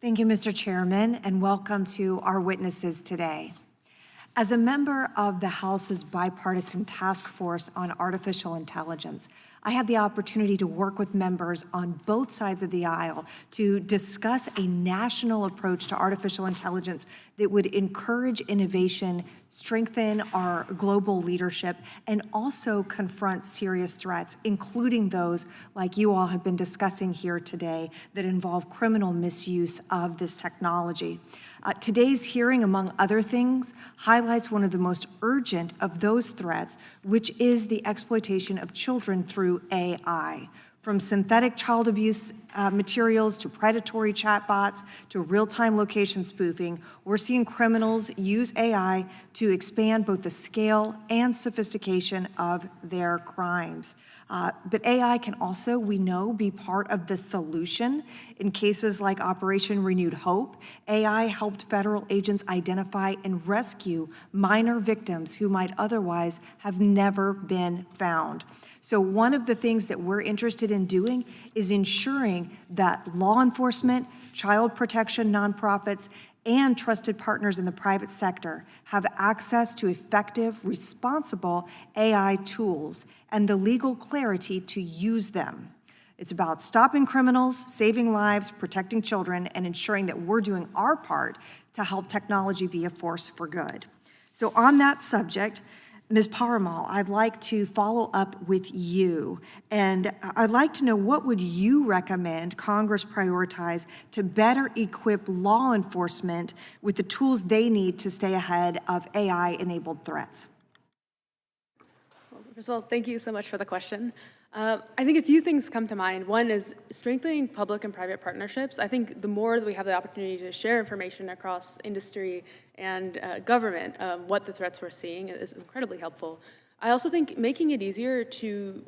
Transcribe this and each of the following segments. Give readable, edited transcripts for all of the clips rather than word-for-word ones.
Thank you, Mr. Chairman, and welcome to our witnesses today. As a member of the House's bipartisan task force on artificial intelligence, I had the opportunity to work with members on both sides of the aisle to discuss a national approach to artificial intelligence that would encourage innovation, strengthen our global leadership, and also confront serious threats, including those like you all have been discussing here today that involve criminal misuse of this technology. Today's hearing, among other things, highlights one of the most urgent of those threats, which is the exploitation of children through AI. From synthetic child abuse materials to predatory chatbots to real-time location spoofing, we're seeing criminals use AI to expand both the scale and sophistication of their crimes. But AI can also, we know, be part of the solution. In cases like Operation Renewed Hope, AI helped federal agents identify and rescue minor victims who might otherwise have never been found. So one of the things that we're interested in doing is ensuring that law enforcement, child protection nonprofits, and trusted partners in the private sector have access to effective, responsible AI tools and the legal clarity to use them. It's about stopping criminals, saving lives, protecting children, and ensuring that we're doing our part to help technology be a force for good. So on that subject, Ms. Parimal, I'd like to follow up with you, and I'd like to know what would you recommend Congress prioritize to better equip law enforcement with the tools they need to stay ahead of AI-enabled threats? Well, first of all, thank you so much for the question. I think a few things come to mind. One is strengthening public and private partnerships. I think the more that we have the opportunity to share information across industry and government, what the threats we're seeing is incredibly helpful. I also think making it easier to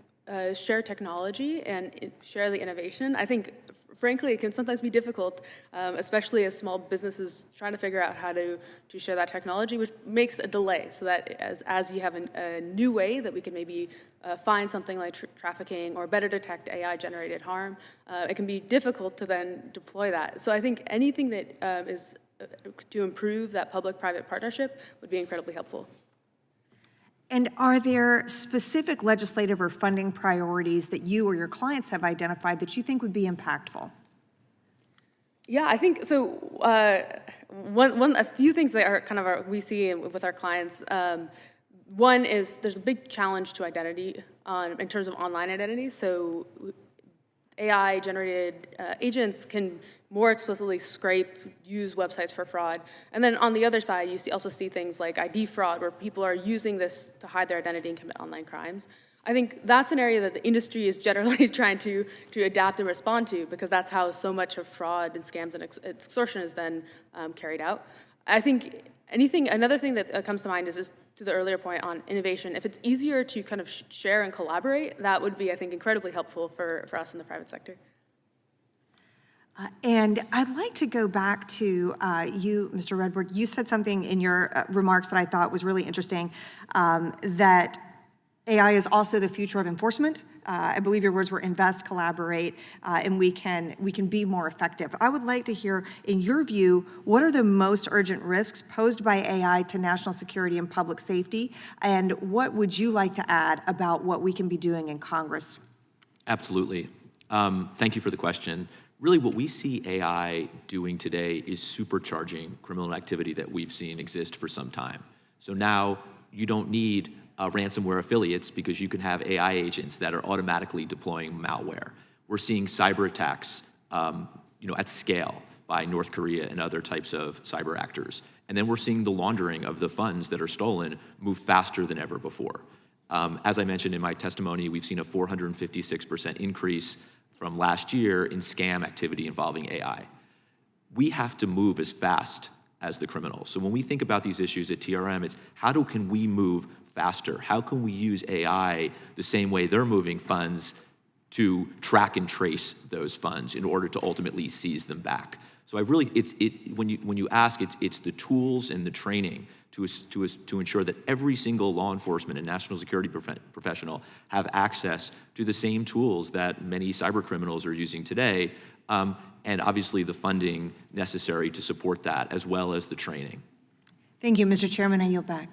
share technology and share the innovation. I think, frankly, it can sometimes be difficult, especially as small businesses trying to figure out how to share that technology, which makes a delay, so that as you have a new way that we can maybe find something like trafficking or better detect AI-generated harm, it can be difficult to then deploy that. So I think anything that is to improve that public-private partnership would be incredibly helpful. And are there specific legislative or funding priorities that you or your clients have identified that you think would be impactful? Yeah, I think so. A few things that are kind of we see with our clients. One is there's a big challenge to identity in terms of online identity. So AI-generated agents can more explicitly scrape, use websites for fraud. And then on the other side, you also see things like ID fraud, where people are using this to hide their identity and commit online crimes. I think that's an area that the industry is generally trying to adapt and respond to, because that's how so much of fraud and scams and extortion is then carried out. I think another thing that comes to mind is to the earlier point on innovation. If it's easier to kind of share and collaborate, that would be, I think, incredibly helpful for us in the private sector. And I'd like to go back to you, Mr. Redwood. You said something in your remarks that I thought was really interesting, that AI is also the future of enforcement. I believe your words were invest, collaborate, and we can be more effective. I would like to hear, in your view, what are the most urgent risks posed by AI to national security and public safety, and what would you like to add about what we can be doing in Congress? Absolutely. Thank you for the question. Really, what we see AI doing today is supercharging criminal activity that we've seen exist for some time. So now you don't need ransomware affiliates, because you can have AI agents that are automatically deploying malware. We're seeing cyber attacks at scale by North Korea and other types of cyber actors. And then we're seeing the laundering of the funds that are stolen move faster than ever before. As I mentioned in my testimony, we've seen a 456% increase from last year in scam activity involving AI. We have to move as fast as the criminals. So when we think about these issues at TRM, it's can we move faster? How can we use AI the same way they're moving funds to track and trace those funds in order to ultimately seize them back? So when you ask, it's the tools and the training to ensure that every single law enforcement and national security professional have access to the same tools that many cyber criminals are using today, and obviously the funding necessary to support that, as well as the training. Thank you, Mr. Chairman. I yield back.